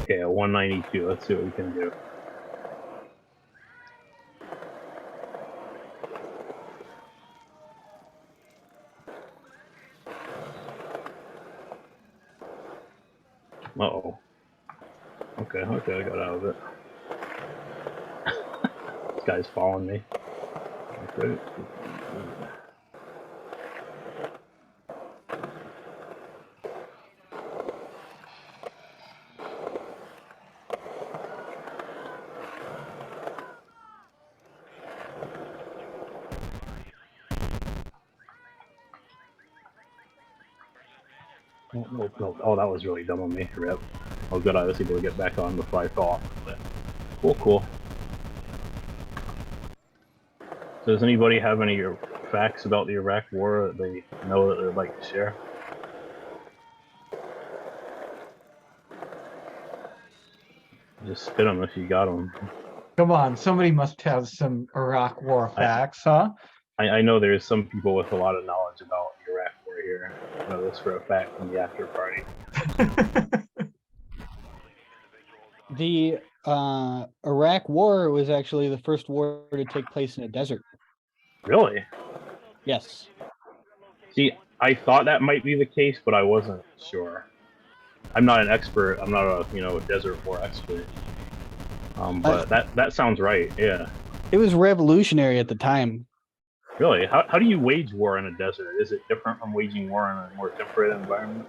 Okay, a 192. Let's see what we can do. Uh-oh. Okay, I got out of it. This guy's following me. Okay. Oh, no. Oh, that was really dumb of me. Rip. Oh, good. I was able to get back on before I fell off. Cool. So does anybody have any facts about the Iraq War that they know that they'd like to share? Just spit them if you got them. Come on, somebody must have some Iraq War facts, huh? I know there's some people with a lot of knowledge about the Iraq War here. I know this for a fact from the after party. The Iraq War was actually the first war to take place in a desert. Really? Yes. See, I thought that might be the case, but I wasn't sure. I'm not an expert. I'm not a desert war expert. But that sounds right. Yeah. It was revolutionary at the time. Really? How do you wage war in a desert? Is it different from waging war in a more temperate environment?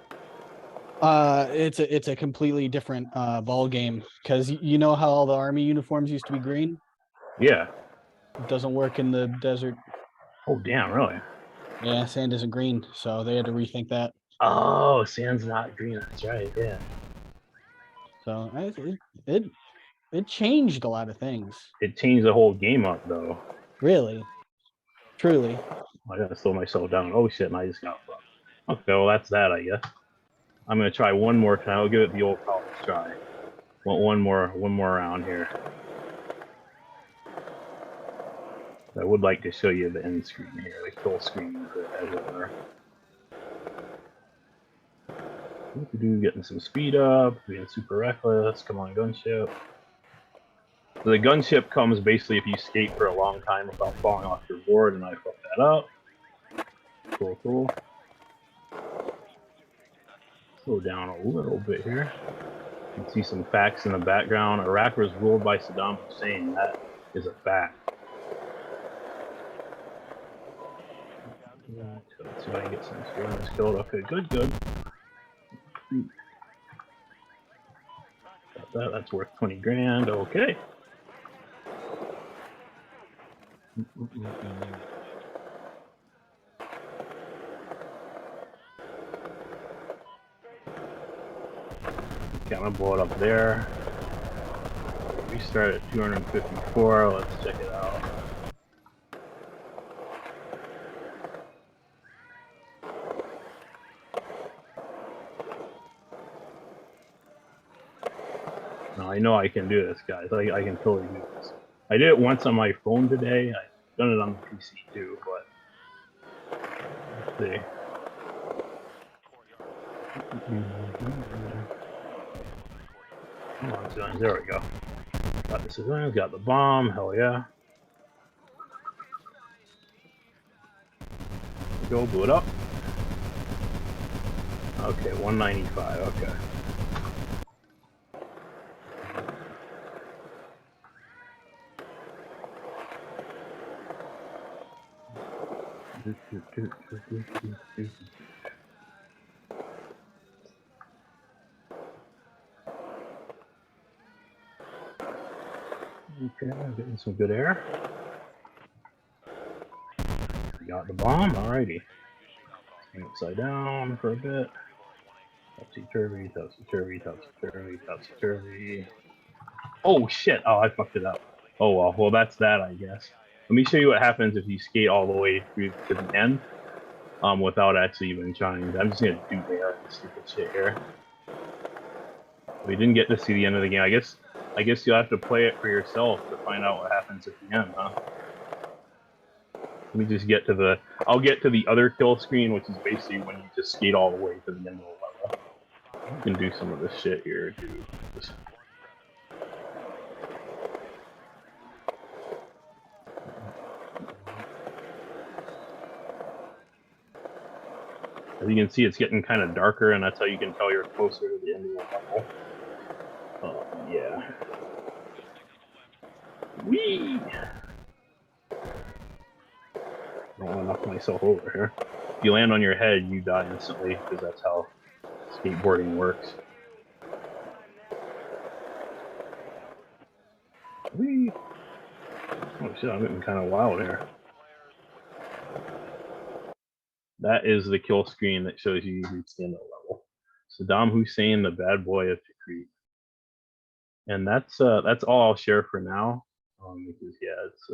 It's a completely different ball game, because you know how all the army uniforms used to be green? Yeah. It doesn't work in the desert. Oh, damn, really? Yeah, sand isn't green, so they had to rethink that. Oh, sand's not green. That's right, yeah. So it changed a lot of things. It changed the whole game up, though. Really. Truly. I gotta slow myself down. Oh, shit, and I just got fucked. Okay, well, that's that, I guess. I'm gonna try one more time. I'll give it the old college try. Want one more round here. I would like to show you the end screen here, the kill screen, as it were. Getting some speed up, being super reckless. Come on, gunship. So the gunship comes basically if you skate for a long time without falling off your board, and I fucked that up. Cool. Slow down a little bit here. You can see some facts in the background. Iraq was ruled by Saddam Hussein. That is a fact. Let's see if I can get some civilians killed. Okay, good. Got that. That's worth 20 grand. Okay. Okay, I'm gonna blow it up there. We start at 254. Let's check it out. Now I know I can do this, guys. I can totally do this. I did it once on my phone today. I've done it on the PC too, but let's see. Come on, civilians. There we go. Got the civilians, got the bomb. Hell yeah. Go, blew it up. Okay, 195. Okay. Okay, I'm getting some good air. Got the bomb, alrighty. Hang upside down for a bit. Topsy-turvy, topsy-turvy, topsy-turvy, topsy-turvy. Oh shit! Oh, I fucked it up. Oh well, well that's that, I guess. Let me show you what happens if you skate all the way through to the end, without actually even trying. I'm just gonna do there and stupid shit here. We didn't get to see the end of the game. I guess you'll have to play it for yourself to find out what happens at the end, huh? Let me just get to the. I'll get to the other kill screen, which is basically when you just skate all the way to the end of the level. You can do some of this shit here, dude. Just... As you can see, it's getting kind of darker, and that's how you can tell you're closer to the end of the level. Oh, yeah. Whee! I don't want to knock myself over here. If you land on your head, you die instantly, because that's how skateboarding works. Whee! Oh shit, I'm getting kind of wild here. That is the kill screen that shows you reach the end of the level. Saddam Hussein, the bad boy of Tikrit. And that's all I'll share for now. Because yeah, it's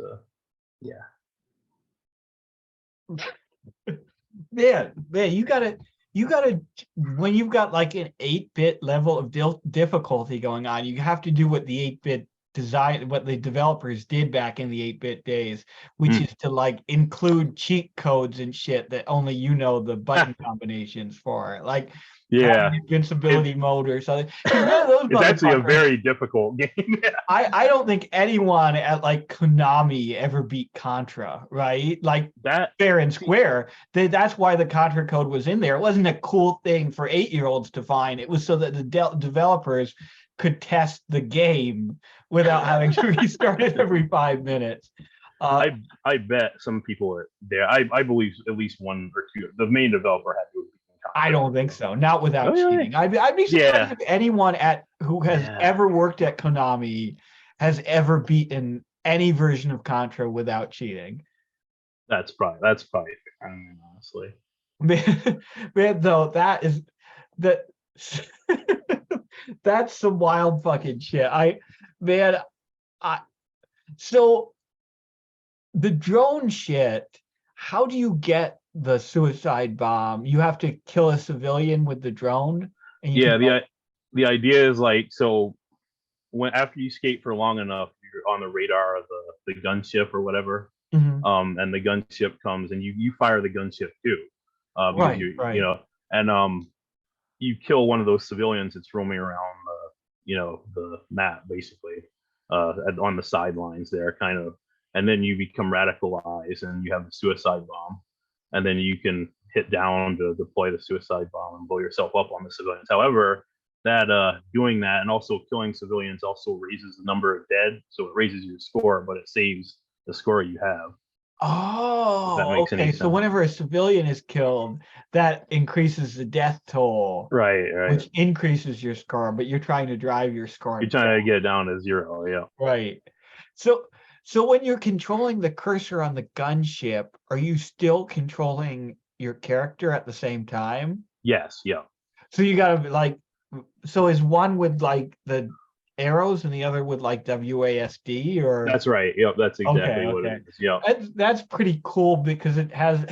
Man, you gotta when you've got like an 8-bit level of difficulty going on, you have to do what the 8-bit what the developers did back in the 8-bit days, which is to like include cheat codes and shit that only you know the button combinations for, like having invincibility mode or something. It's actually a very difficult game. I don't think anyone at like Konami ever beat Contra, right? Like that fair and square. That's why the Contra code was in there. It wasn't a cool thing for 8-year-olds to find. It was so that the developers could test the game without having to restart it every 5 minutes. I bet some people are there. I believe at least one or two. The main developer had to. I don't think so. Not without cheating. I'd be surprised if anyone who has ever worked at Konami has ever beaten any version of Contra without cheating. That's probably. I mean, honestly, man, though that's some wild fucking shit. So the drone shit. How do you get the suicide bomb? You have to kill a civilian with the drone. And the idea is like, so when after you skate for long enough, you're on the radar of the gunship or whatever. Mhm. And the gunship comes and you fire the gunship too. Right. You know, and you kill one of those civilians that's roaming around the map basically, on the sidelines there kind of, and then you become radicalized and you have the suicide bomb, and then you can hit down to deploy the suicide bomb and blow yourself up on the civilians. However, that doing that and also killing civilians also raises the number of dead, so it raises your score, but it saves the score you have. Oh, okay. So whenever a civilian is killed, that increases the death toll, right, which increases your score, but you're trying to drive your score. You're trying to get it down to 0, yeah. Right. So when you're controlling the cursor on the gunship, are you still controlling your character at the same time? Yes, yeah. So you gotta like, so is one with like the arrows and the other with like WASD or? That's right. Yep, that's exactly what it is. Yeah. That's pretty cool because it has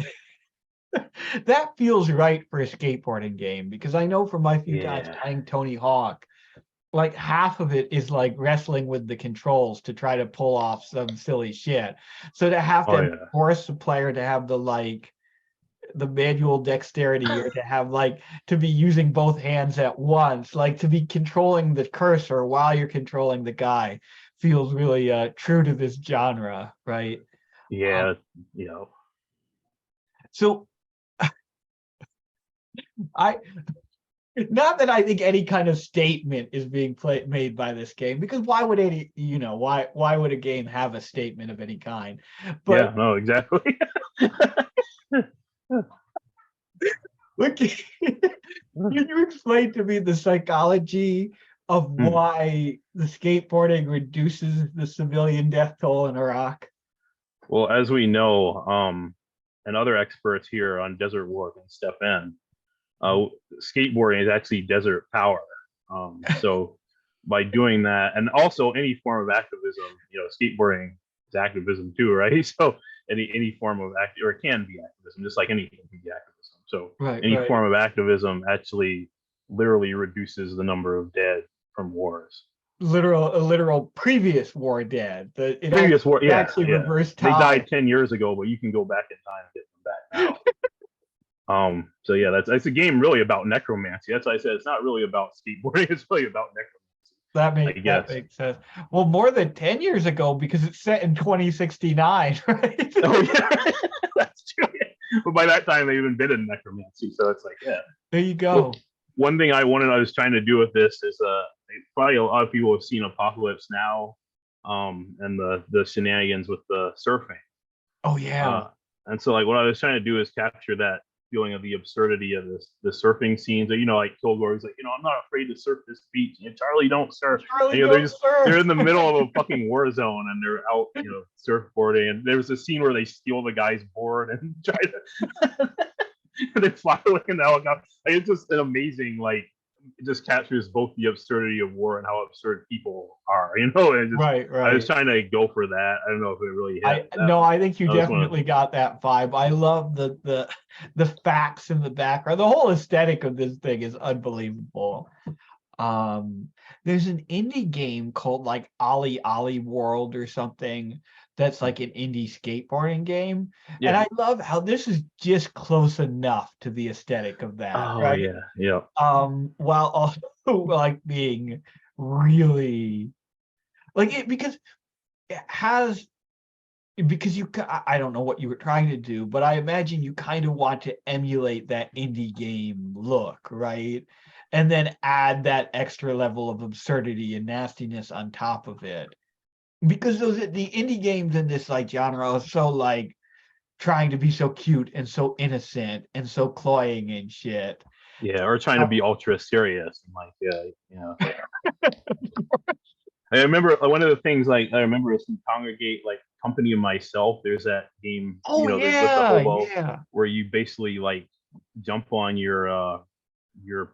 that feels right for a skateboarding game, because I know from my few times playing Tony Hawk, like half of it is like wrestling with the controls to try to pull off some silly shit. So to have Oh, to yeah. force the player to have the manual dexterity, or to have like to be using both hands at once, like to be controlling the cursor while you're controlling the guy, feels really true to this genre, right? Yeah, you know. So I not that I think any kind of statement is being made by this game, because why would why would a game have a statement of any kind? Yeah, But no, exactly. look, can you explain to me the psychology of why the skateboarding reduces the civilian death toll in Iraq? Well, as we know, and other experts here on Desert War can step in, skateboarding is actually desert power. So by doing that, and also any form of activism, skateboarding is activism too, right? So any form of or it can be activism, just like anything can be activism. So any Right. form of activism actually literally reduces the number of dead from wars. A literal previous war dead. Previous war, yeah, actually yeah. reversed They time. died 10 years ago, but you can go back in time and get them back now. So yeah, that's a game really about necromancy. That's why I said it's not really about skateboarding, it's really about necromancy. That makes sense. Well, more than 10 years ago, because it's set in 2069, right? Oh yeah, that's true. But by that time they've invented necromancy, so it's like, yeah. There you go. Well, one thing I was trying to do with this is probably a lot of people have seen Apocalypse Now, and the shenanigans with the surfing. Oh yeah. And so like what I was trying to do is capture that feeling of the absurdity of the surfing scenes. Like Kilgore's like, I'm not afraid to surf this beach. And Charlie, don't surf. Charlie, And, don't surf. they're in the middle of a fucking war zone and they're out, surfboarding. And there's a scene where they steal the guy's board and try to and they fly away in the helicopter. Like, it's just an amazing, like, it just captures both the absurdity of war and how absurd people are, Right. I was trying to go for that. I don't know if it really hit. I think you definitely got that vibe. I love the facts in the background. The whole aesthetic of this thing is unbelievable. There's an indie game called like Ollie Ollie World or something that's like an indie skateboarding game. Yeah. And I love how this is just close enough to the aesthetic of that. Oh, right? yeah. While also like being really like it, because it has, because I don't know what you were trying to do, but I imagine you kind of want to emulate that indie game look, right? And then add that extra level of absurdity and nastiness on top of it. Because the indie games in this like genre are so like trying to be so cute and so innocent and so cloying and shit. Yeah, or trying to be ultra serious and like, I remember one of the things like I remember is from Congregate, like Company of Myself. There's that game, with the hobo, where you basically like jump on your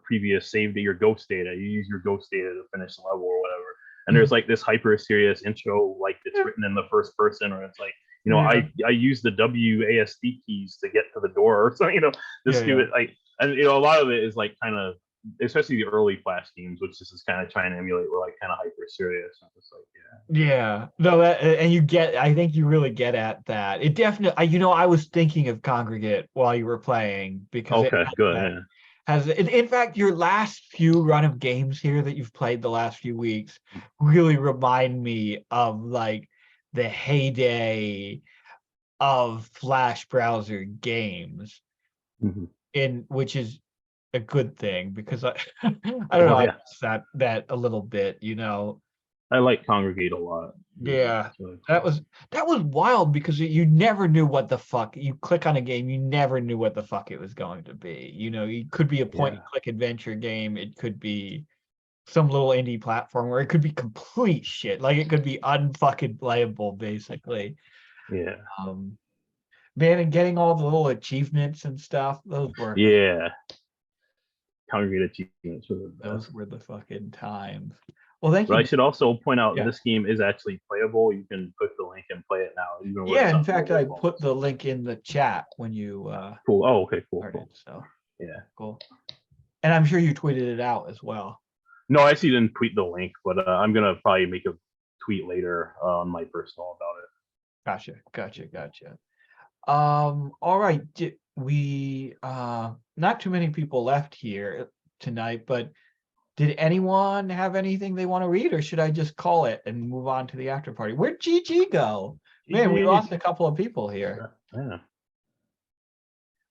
previous save data, your ghost data. You use your ghost data to finish the level or whatever. And there's like this hyper serious intro, like it's written in the first person, or it's like, I use the WASD keys to get to the door or something, stupid like, and a lot of it is like kind of, especially the early Flash games, which this is kind of trying to emulate, were like kind of hyper serious. It's like, yeah, no, I think you really get at that. It definitely, I was thinking of Congregate while you were playing, because okay, good. In fact, your last few run of games here that you've played the last few weeks really remind me of like the heyday of Flash browser games, which is a good thing, because I don't know, I miss that a little bit, I like Congregate a lot. Yeah, that was wild, because you never knew what the fuck. You click on a game, you never knew what the fuck it was going to be. It could be a point-and-click adventure game. It could be some little indie platform, where it could be complete shit. Like it could be unfucking playable, basically. Yeah. Man, and getting all the little achievements and stuff, those were Congregate achievements. Those were the fucking times. Well, thank you. But I should also point out this game is actually playable. You can click the link and play it now. Even in fact, I put the link in the chat when you cool. Oh, okay, cool. started, so yeah, cool. And I'm sure you tweeted it out as well. No, I see you didn't tweet the link, but I'm gonna probably make a tweet later on my personal about it. Gotcha. All right. We not too many people left here tonight, but did anyone have anything they want to read, or should I just call it and move on to the after party? Where'd GG go? Man, we GG. lost a couple of people here. Yeah.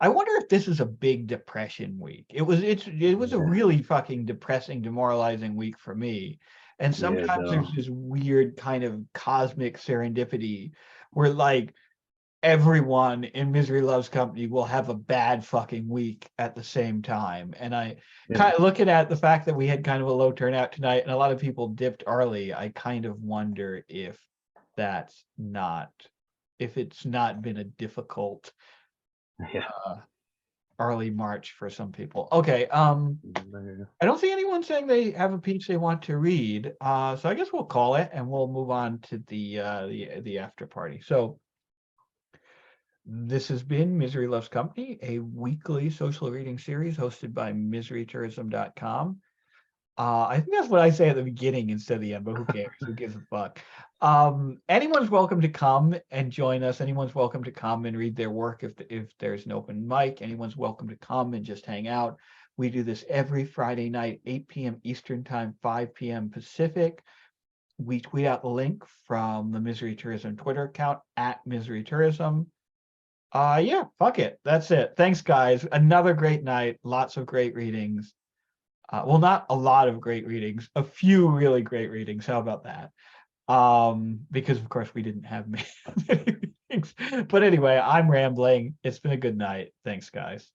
I wonder if this is a big depression week. It was a Yeah. really fucking depressing, demoralizing week for me. And sometimes there's no. this weird kind of cosmic serendipity where like everyone in Misery Loves Company will have a bad fucking week at the same time. And I kind of looking at the fact that we had kind of a low turnout tonight and a lot of people dipped early, I kind of wonder if it's not been a difficult Yeah. early March for some people. Okay. I don't see anyone saying they have a piece they want to read. So I guess we'll call it and we'll move on to the after party. So this has been Misery Loves Company, a weekly social reading series hosted by miserytourism.com. I think that's what I say at the beginning instead of the end, but who cares? Who gives a fuck? Anyone's welcome to come and join us. Anyone's welcome to come and read their work if there's an open mic. Anyone's welcome to come and just hang out. We do this every Friday night, 8 p.m. Eastern Time, 5 p.m. Pacific. We tweet out the link from the Misery Tourism Twitter account at Misery Tourism. Yeah, fuck it. That's it. Thanks, guys. Another great night. Lots of great readings. Well, not a lot of great readings, a few really great readings. How about that? Because of course we didn't have many readings. But anyway, I'm rambling. It's been a good night. Thanks, guys.